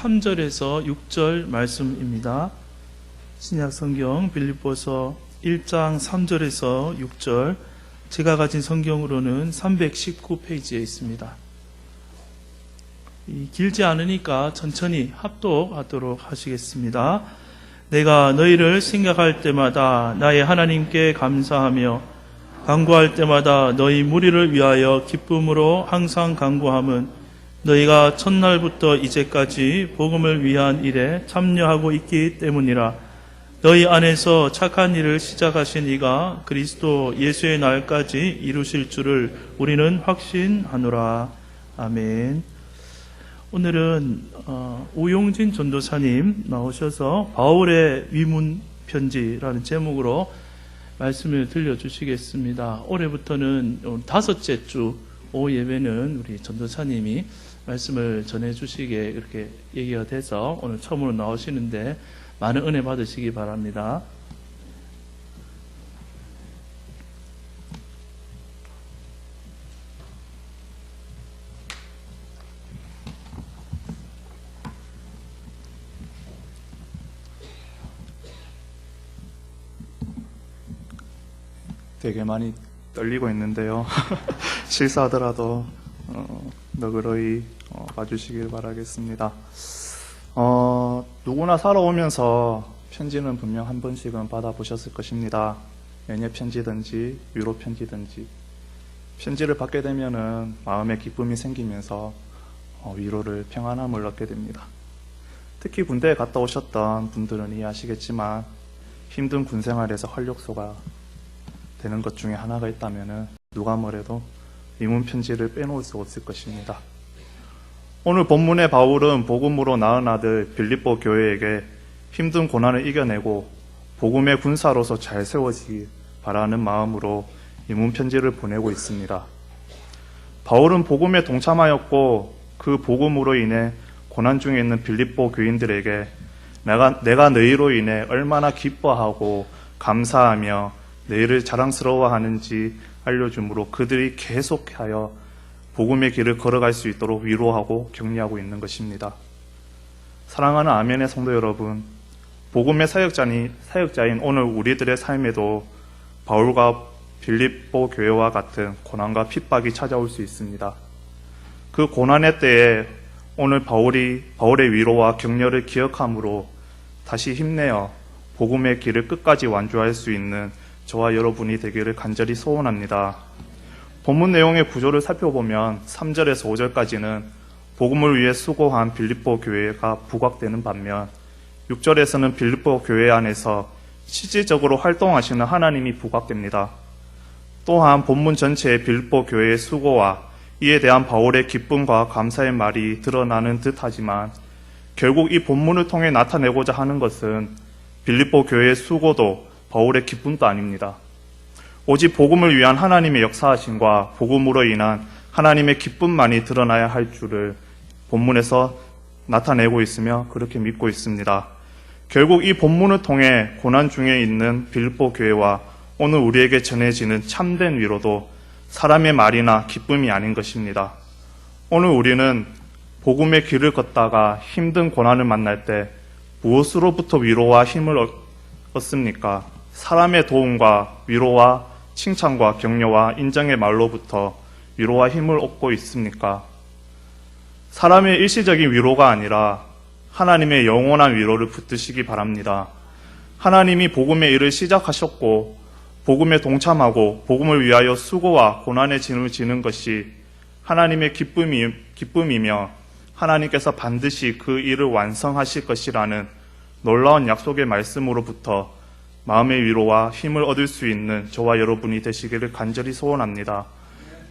3절에서 6절 말씀입니다. 신약성경 빌립보서 1장 3절에서 6절, 제가 가진 성경으로는 319페이지에 있습니다. 길지 않으니까 천천히 합독하도록 하시겠습니다. 내가 너희를 생각할 때마다 나의 하나님께 감사하며 간구할 때마다 너희 무리를 위하여 기쁨으로 항상 간구함은 너희가 첫날부터 이제까지 복음을 위한 일에 참여하고 있기 때문이라. 너희 안에서 착한 일을 시작하신 이가 그리스도 예수의 날까지 이루실 줄을 우리는 확신하노라. 아멘. 오늘은 우용진 전도사님 나오셔서 바울의 위문 편지라는 제목으로 말씀을 들려주시겠습니다. 올해부터는 5째 주 오후 예배는 우리 전도사님이 말씀을 전해주시게 이렇게 얘기가 돼서 오늘 처음으로 나오시는데 많은 은혜 받으시기 바랍니다. 되게 많이 떨리고 있는데요. 실수하더라도 너그러이 봐주시길 바라겠습니다. 누구나 살아오면서 편지는 분명 한 번씩은 받아보셨을 것입니다. 연애 편지든지 위로 편지든지. 편지를 받게 되면은 마음에 기쁨이 생기면서 위로를, 평안함을 얻게 됩니다. 특히 군대에 갔다 오셨던 분들은 이해하시겠지만 힘든 군 생활에서 활력소가 되는 것 중에 하나가 있다면은 누가 뭐래도 위문 편지를 빼놓을 수 없을 것입니다. 오늘 본문의 바울은 복음으로 낳은 아들 빌립보 교회에게 힘든 고난을 이겨내고 복음의 군사로서 잘 세워지길 바라는 마음으로 위문 편지를 보내고 있습니다. 바울은 복음에 동참하였고 그 복음으로 인해 고난 중에 있는 빌립보 교인들에게 내가 너희로 인해 얼마나 기뻐하고 감사하며 너희를 자랑스러워하는지 알려주므로 그들이 계속하여 복음의 길을 걸어갈 수 있도록 위로하고 격려하고 있는 것입니다. 사랑하는 아멘의 성도 여러분, 복음의 사역자인 오늘 우리들의 삶에도 바울과 빌립보 교회와 같은 고난과 핍박이 찾아올 수 있습니다. 그 고난의 때에 오늘 바울의 위로와 격려를 기억함으로 다시 힘내어 복음의 길을 끝까지 완주할 수 있는 저와 여러분이 되기를 간절히 소원합니다. 본문 내용의 구조를 살펴보면 3절에서 5절까지는 복음을 위해 수고한 빌립보 교회가 부각되는 반면 6절에서는 빌립보 교회 안에서 실질적으로 활동하시는 하나님이 부각됩니다. 또한 본문 전체의 빌립보 교회의 수고와 이에 대한 바울의 기쁨과 감사의 말이 드러나는 듯하지만 결국 이 본문을 통해 나타내고자 하는 것은 빌립보 교회의 수고도 바울의 기쁨도 아닙니다. 오직 복음을 위한 하나님의 역사하심과 복음으로 인한 하나님의 기쁨만이 드러나야 할 줄을 본문에서 나타내고 있으며 그렇게 믿고 있습니다. 결국 이 본문을 통해 고난 중에 있는 빌립보 교회와 오늘 우리에게 전해지는 참된 위로도 사람의 말이나 기쁨이 아닌 것입니다. 오늘 우리는 복음의 길을 걷다가 힘든 고난을 만날 때 무엇으로부터 위로와 힘을 얻습니까? 사람의 도움과 위로와 칭찬과 격려와 인정의 말로부터 위로와 힘을 얻고 있습니까? 사람의 일시적인 위로가 아니라 하나님의 영원한 위로를 붙드시기 바랍니다. 하나님이 복음의 일을 시작하셨고 복음에 동참하고 복음을 위하여 수고와 고난의 짐을 지는 것이 하나님의 기쁨이며 하나님께서 반드시 그 일을 완성하실 것이라는 놀라운 약속의 말씀으로부터 마음의 위로와 힘을 얻을 수 있는 저와 여러분이 되시기를 간절히 소원합니다.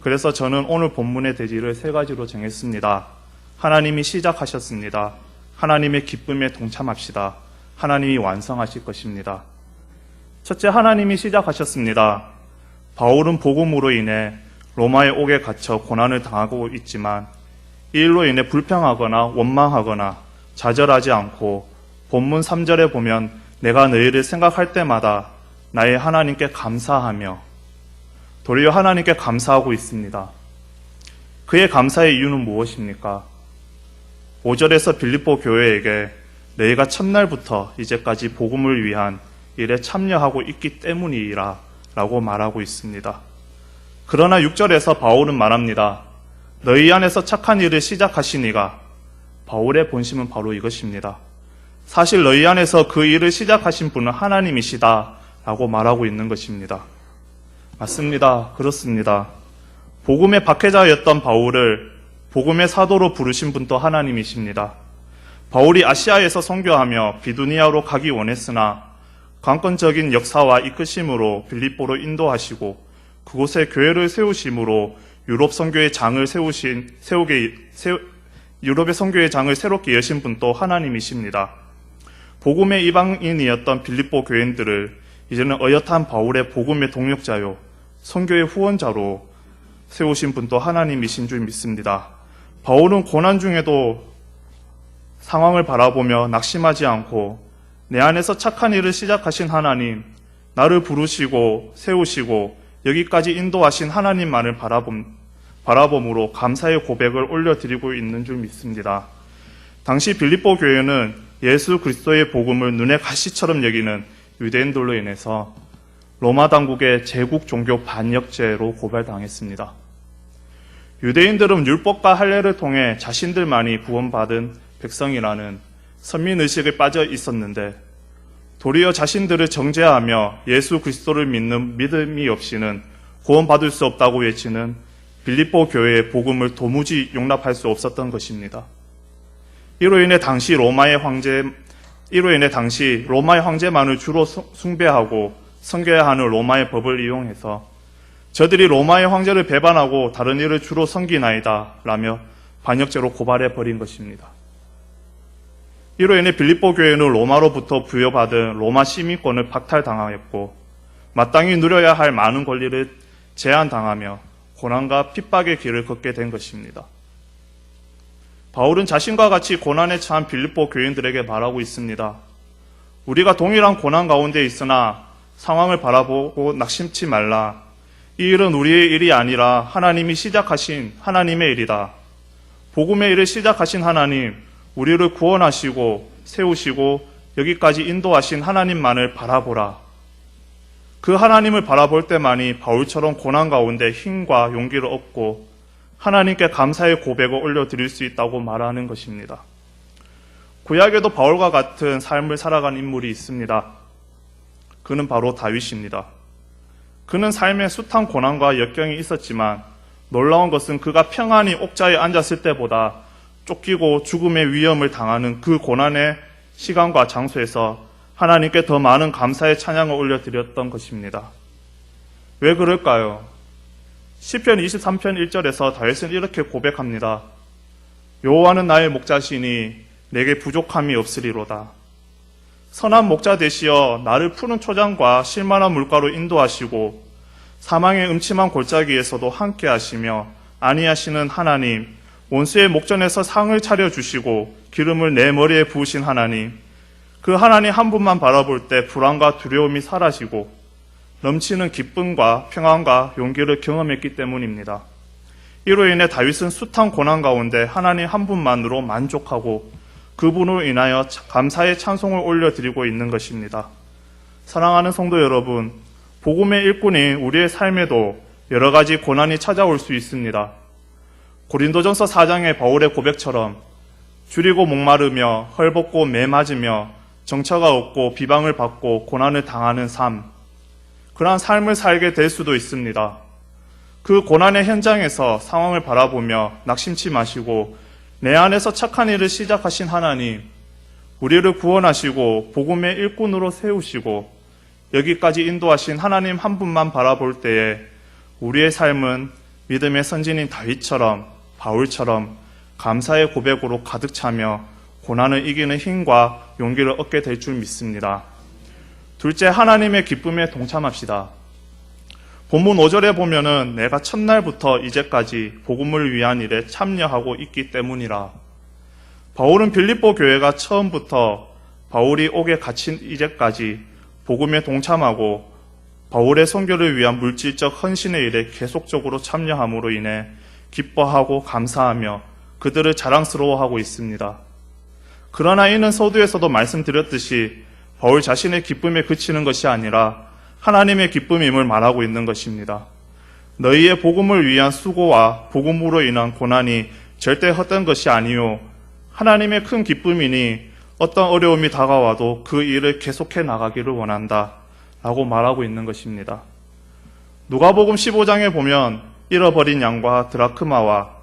그래서 저는 오늘 본문의 대지를 3가지로 정했습니다. 하나님이 시작하셨습니다. 하나님의 기쁨에 동참합시다. 하나님이 완성하실 것입니다. 첫째, 하나님이 시작하셨습니다. 바울은 복음으로 인해 로마의 옥에 갇혀 고난을 당하고 있지만 이 일로 인해 불평하거나 원망하거나 좌절하지 않고 본문 3절에 보면 내가 너희를 생각할 때마다 나의 하나님께 감사하며 도리어 하나님께 감사하고 있습니다. 그의 감사의 이유는 무엇입니까? 5절에서 빌립보 교회에게 너희가 첫날부터 이제까지 복음을 위한 일에 참여하고 있기 때문이라 라고 말하고 있습니다. 그러나 6절에서 바울은 말합니다. 너희 안에서 착한 일을 시작하신 이가, 바울의 본심은 바로 이것입니다. 사실 너희 안에서 그 일을 시작하신 분은 하나님이시다 라고 말하고 있는 것입니다. 맞습니다. 그렇습니다. 복음의 박해자였던 바울을 복음의 사도로 부르신 분도 하나님이십니다. 바울이 아시아에서 선교하며 비두니아로 가기 원했으나 강권적인 역사와 이끄심으로 빌립보로 인도하시고 그곳에 교회를 세우심으로 유럽의 선교의 장을 새롭게 여신 분도 하나님이십니다. 복음의 이방인이었던 빌립보 교인들을 이제는 어엿한 바울의 복음의 동력자요 선교의 후원자로 세우신 분도 하나님이신 줄 믿습니다. 바울은 고난 중에도 상황을 바라보며 낙심하지 않고 내 안에서 착한 일을 시작하신 하나님, 나를 부르시고 세우시고 여기까지 인도하신 하나님만을 바라봄으로 감사의 고백을 올려드리고 있는 줄 믿습니다. 당시 빌립보 교회는 예수 그리스도의 복음을 눈의 가시처럼 여기는 유대인들로 인해서 로마 당국의 제국 종교 반역죄로 고발당했습니다. 유대인들은 율법과 할례를 통해 자신들만이 구원받은 백성이라는 선민의식에 빠져 있었는데 도리어 자신들을 정죄하며 예수 그리스도를 믿는 믿음이 없이는 구원받을 수 없다고 외치는 빌립보 교회의 복음을 도무지 용납할 수 없었던 것입니다. 이로 인해 당시 로마의 황제만을 주로 숭배하고 섬겨야 하는 로마의 법을 이용해서 저들이 로마의 황제를 배반하고 다른 일을 주로 섬기나이다 라며 반역죄로 고발해 버린 것입니다. 이로 인해 빌립보 교회는 로마로부터 부여받은 로마 시민권을 박탈당하였고 마땅히 누려야 할 많은 권리를 제한당하며 고난과 핍박의 길을 걷게 된 것입니다. 바울은 자신과 같이 고난에 처한 빌립보 교인들에게 말하고 있습니다. 우리가 동일한 고난 가운데 있으나 상황을 바라보고 낙심치 말라. 이 일은 우리의 일이 아니라 하나님이 시작하신 하나님의 일이다. 복음의 일을 시작하신 하나님, 우리를 구원하시고 세우시고 여기까지 인도하신 하나님만을 바라보라. 그 하나님을 바라볼 때만이 바울처럼 고난 가운데 힘과 용기를 얻고 하나님께 감사의 고백을 올려드릴 수 있다고 말하는 것입니다. 구약에도 바울과 같은 삶을 살아간 인물이 있습니다. 그는 바로 다윗입니다. 그는 삶에 숱한 고난과 역경이 있었지만 놀라운 것은 그가 평안히 옥자에 앉았을 때보다 쫓기고 죽음의 위험을 당하는 그 고난의 시간과 장소에서 하나님께 더 많은 감사의 찬양을 올려드렸던 것입니다. 왜 그럴까요? 시편 23편 1절에서 다윗은 이렇게 고백합니다. 여호와는 나의 목자시니 내게 부족함이 없으리로다. 선한 목자 되시어 나를 푸른 초장과 실만한 물가로 인도하시고 사망의 음침한 골짜기에서도 함께 하시며 안위하시는 하나님, 원수의 목전에서 상을 차려주시고 기름을 내 머리에 부으신 하나님, 그 하나님 한 분만 바라볼 때 불안과 두려움이 사라지고 넘치는 기쁨과 평안과 용기를 경험했기 때문입니다. 이로 인해 다윗은 숱한 고난 가운데 하나님 한 분만으로 만족하고 그분으로 인하여 감사의 찬송을 올려드리고 있는 것입니다. 사랑하는 성도 여러분, 복음의 일꾼인 우리의 삶에도 여러 가지 고난이 찾아올 수 있습니다. 고린도전서 4장의 바울의 고백처럼 줄이고 목마르며 헐벗고 매 맞으며 정처가 없고 비방을 받고 고난을 당하는 삶, 그러한 삶을 살게 될 수도 있습니다. 그 고난의 현장에서 상황을 바라보며 낙심치 마시고 내 안에서 착한 일을 시작하신 하나님, 우리를 구원하시고 복음의 일꾼으로 세우시고 여기까지 인도하신 하나님 한 분만 바라볼 때에 우리의 삶은 믿음의 선진인 다윗처럼 바울처럼 감사의 고백으로 가득 차며 고난을 이기는 힘과 용기를 얻게 될 줄 믿습니다. 둘째, 하나님의 기쁨에 동참합시다. 본문 5절에 보면은 내가 첫날부터 이제까지 복음을 위한 일에 참여하고 있기 때문이라. 바울은 빌립보 교회가 처음부터 바울이 오게 갇힌 이제까지 복음에 동참하고 바울의 선교를 위한 물질적 헌신의 일에 계속적으로 참여함으로 인해 기뻐하고 감사하며 그들을 자랑스러워하고 있습니다. 그러나 이는 서두에서도 말씀드렸듯이 바울 자신의 기쁨에 그치는 것이 아니라 하나님의 기쁨임을 말하고 있는 것입니다. 너희의 복음을 위한 수고와 복음으로 인한 고난이 절대 헛된 것이 아니요 하나님의 큰 기쁨이니 어떤 어려움이 다가와도 그 일을 계속해 나가기를 원한다 라고 말하고 있는 것입니다. 누가복음 15장에 보면 잃어버린 양과 드라크마와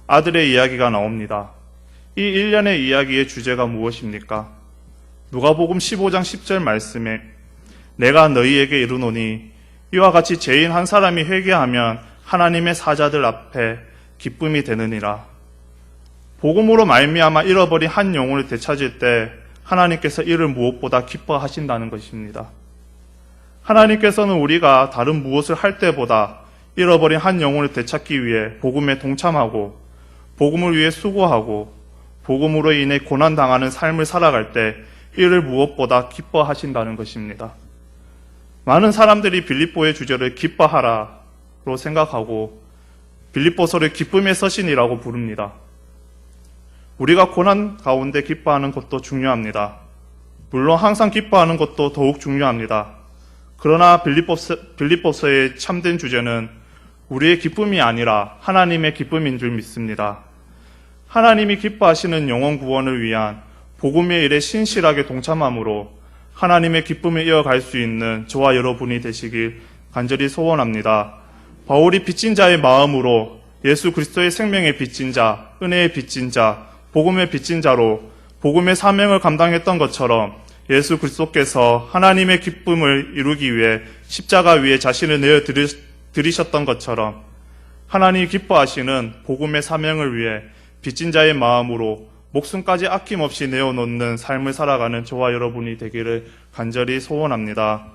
아들의 이야기가 나옵니다. 이 일련의 이야기의 주제가 무엇입니까? 누가복음 15장 10절 말씀에 내가 너희에게 이르노니 이와 같이 죄인 한 사람이 회개하면 하나님의 사자들 앞에 기쁨이 되느니라. 복음으로 말미암아 잃어버린 한 영혼을 되찾을 때 하나님께서 이를 무엇보다 기뻐하신다는 것입니다. 하나님께서는 우리가 다른 무엇을 할 때보다 잃어버린 한 영혼을 되찾기 위해 복음에 동참하고 복음을 위해 수고하고 복음으로 인해 고난당하는 삶을 살아갈 때 이를 무엇보다 기뻐하신다는 것입니다. 많은 사람들이 빌립보의 주제를 기뻐하라로 생각하고 빌립보서를 기쁨의 서신이라고 부릅니다. 우리가 고난 가운데 기뻐하는 것도 중요합니다. 물론 항상 기뻐하는 것도 더욱 중요합니다. 그러나 빌립보서의 참된 주제는 우리의 기쁨이 아니라 하나님의 기쁨인 줄 믿습니다. 하나님이 기뻐하시는 영혼 구원을 위한 복음의 일에 신실하게 동참함으로 하나님의 기쁨을 이어갈 수 있는 저와 여러분이 되시길 간절히 소원합니다. 바울이 빚진 자의 마음으로 예수 그리스도의 생명의 빚진 자, 은혜의 빚진 자, 복음의 빚진 자로 복음의 사명을 감당했던 것처럼 예수 그리스도께서 하나님의 기쁨을 이루기 위해 십자가 위에 자신을 내어 드리셨던 것처럼 하나님이 기뻐하시는 복음의 사명을 위해 빚진 자의 마음으로 목숨까지 아낌없이 내어놓는 삶을 살아가는 저와 여러분이 되기를 간절히 소원합니다.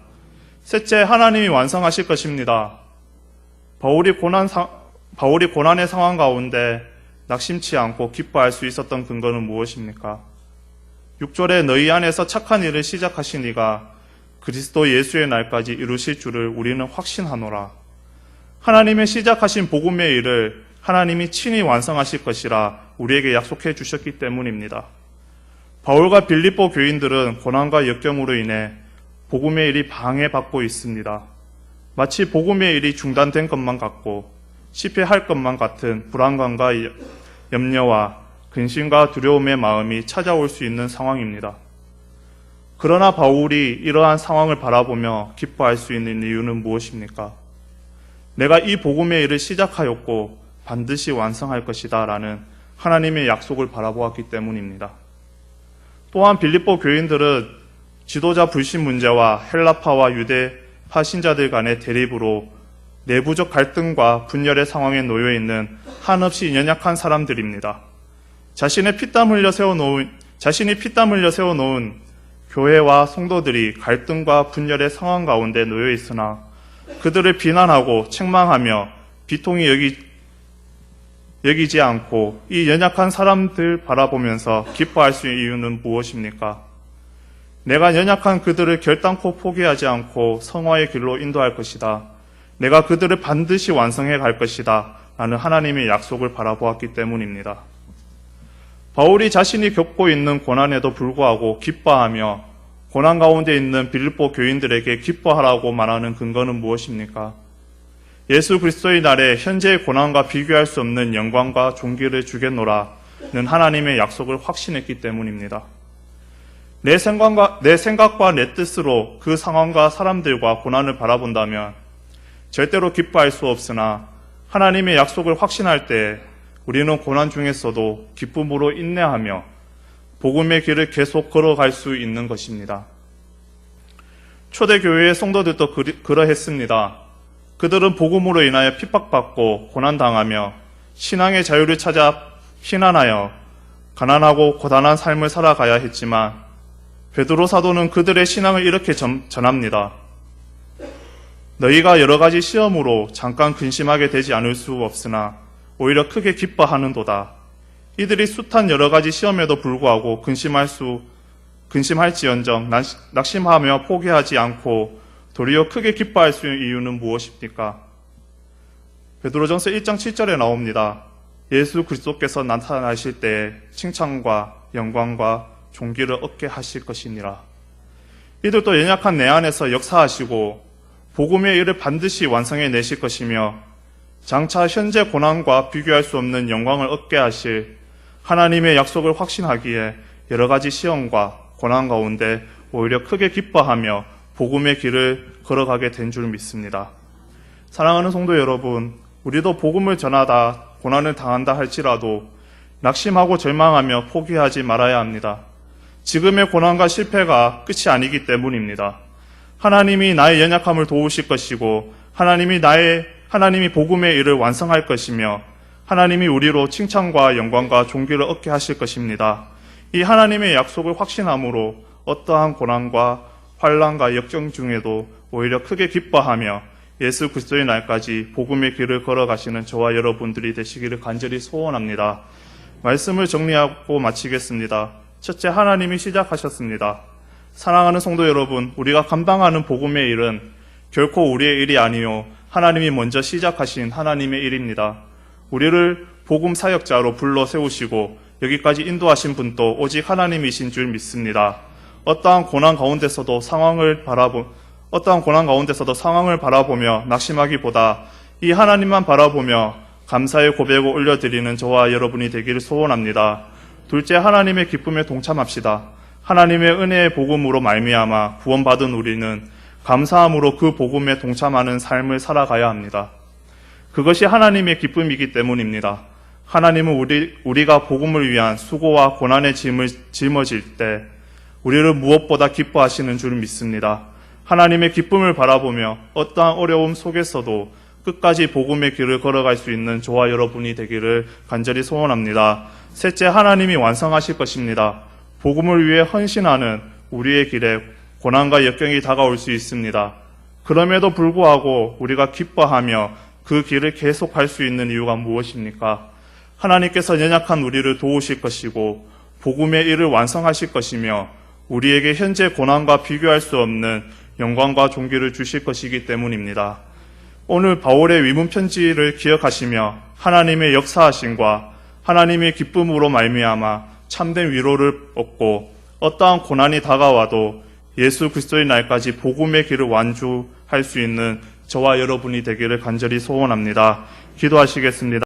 셋째, 하나님이 완성하실 것입니다. 바울이 고난의 상황 가운데 낙심치 않고 기뻐할 수 있었던 근거는 무엇입니까? 6절에 너희 안에서 착한 일을 시작하신 이가 그리스도 예수의 날까지 이루실 줄을 우리는 확신하노라. 하나님의 시작하신 복음의 일을 하나님이 친히 완성하실 것이라 우리에게 약속해 주셨기 때문입니다. 바울과 빌립보 교인들은 고난과 역경으로 인해 복음의 일이 방해받고 있습니다. 마치 복음의 일이 중단된 것만 같고 실패할 것만 같은 불안감과 염려와 근심과 두려움의 마음이 찾아올 수 있는 상황입니다. 그러나 바울이 이러한 상황을 바라보며 기뻐할 수 있는 이유는 무엇입니까? 내가 이 복음의 일을 시작하였고 반드시 완성할 것이다 라는 하나님의 약속을 바라보았기 때문입니다. 또한 빌립보 교인들은 지도자 불신 문제와 헬라파와 유대파 신자들 간의 대립으로 내부적 갈등과 분열의 상황에 놓여 있는 한없이 연약한 사람들입니다. 자신이 피땀 흘려 세워놓은 교회와 성도들이 갈등과 분열의 상황 가운데 놓여 있으나 그들을 비난하고 책망하며 비통히 여기지 않고 이 연약한 사람들 바라보면서 기뻐할 수 있는 이유는 무엇입니까? 내가 연약한 그들을 결단코 포기하지 않고 성화의 길로 인도할 것이다. 내가 그들을 반드시 완성해 갈 것이다. 라는 하나님의 약속을 바라보았기 때문입니다. 바울이 자신이 겪고 있는 고난에도 불구하고 기뻐하며 고난 가운데 있는 빌립보 교인들에게 기뻐하라고 말하는 근거는 무엇입니까? 예수 그리스도의 날에 현재의 고난과 비교할 수 없는 영광과 존귀를 주겠노라는 하나님의 약속을 확신했기 때문입니다. 내 생각과 내 뜻으로 그 상황과 사람들과 고난을 바라본다면 절대로 기뻐할 수 없으나 하나님의 약속을 확신할 때 우리는 고난 중에서도 기쁨으로 인내하며 복음의 길을 계속 걸어갈 수 있는 것입니다. 초대교회의 성도들도 그러했습니다. 그들은 복음으로 인하여 핍박받고 고난당하며 신앙의 자유를 찾아 피난하여 가난하고 고단한 삶을 살아가야 했지만 베드로 사도는 그들의 신앙을 이렇게 전합니다. 너희가 여러 가지 시험으로 잠깐 근심하게 되지 않을 수 없으나 오히려 크게 기뻐하는도다. 이들이 숱한 여러 가지 시험에도 불구하고 근심할지언정 낙심하며 포기하지 않고 도리어 크게 기뻐할 수 있는 이유는 무엇입니까? 베드로전서 1장 7절에 나옵니다. 예수 그리스도께서 나타나실 때 칭찬과 영광과 존귀를 얻게 하실 것이니라. 이들도 연약한 내 안에서 역사하시고 복음의 일을 반드시 완성해 내실 것이며 장차 현재 고난과 비교할 수 없는 영광을 얻게 하실 하나님의 약속을 확신하기에 여러 가지 시험과 고난 가운데 오히려 크게 기뻐하며 복음의 길을 걸어가게 된 줄 믿습니다. 사랑하는 성도 여러분, 우리도 복음을 전하다 고난을 당한다 할지라도 낙심하고 절망하며 포기하지 말아야 합니다. 지금의 고난과 실패가 끝이 아니기 때문입니다. 하나님이 나의 연약함을 도우실 것이고 하나님이 복음의 일을 완성할 것이며 하나님이 우리로 칭찬과 영광과 존귀를 얻게 하실 것입니다. 이 하나님의 약속을 확신함으로 어떠한 고난과 환난과 역경 중에도 오히려 크게 기뻐하며 예수 그리스도의 날까지 복음의 길을 걸어가시는 저와 여러분들이 되시기를 간절히 소원합니다. 말씀을 정리하고 마치겠습니다. 첫째, 하나님이 시작하셨습니다. 사랑하는 성도 여러분, 우리가 감당하는 복음의 일은 결코 우리의 일이 아니요 하나님이 먼저 시작하신 하나님의 일입니다. 우리를 복음 사역자로 불러 세우시고 여기까지 인도하신 분도 오직 하나님이신 줄 믿습니다. 어떠한 고난 가운데서도 상황을 바라보며 낙심하기보다 이 하나님만 바라보며 감사의 고백을 올려드리는 저와 여러분이 되기를 소원합니다. 둘째, 하나님의 기쁨에 동참합시다. 하나님의 은혜의 복음으로 말미암아 구원받은 우리는 감사함으로 그 복음에 동참하는 삶을 살아가야 합니다. 그것이 하나님의 기쁨이기 때문입니다. 하나님은 우리가 복음을 위한 수고와 고난의 짐을 짊어질 때 우리를 무엇보다 기뻐하시는 줄 믿습니다. 하나님의 기쁨을 바라보며 어떠한 어려움 속에서도 끝까지 복음의 길을 걸어갈 수 있는 저와 여러분이 되기를 간절히 소원합니다. 셋째, 하나님이 완성하실 것입니다. 복음을 위해 헌신하는 우리의 길에 고난과 역경이 다가올 수 있습니다. 그럼에도 불구하고 우리가 기뻐하며 그 길을 계속할 수 있는 이유가 무엇입니까? 하나님께서 연약한 우리를 도우실 것이고 복음의 일을 완성하실 것이며 우리에게 현재 고난과 비교할 수 없는 영광과 존귀를 주실 것이기 때문입니다. 오늘 바울의 위문 편지를 기억하시며 하나님의 역사하심과 하나님의 기쁨으로 말미암아 참된 위로를 얻고 어떠한 고난이 다가와도 예수 그리스도의 날까지 복음의 길을 완주할 수 있는 저와 여러분이 되기를 간절히 소원합니다. 기도하시겠습니다.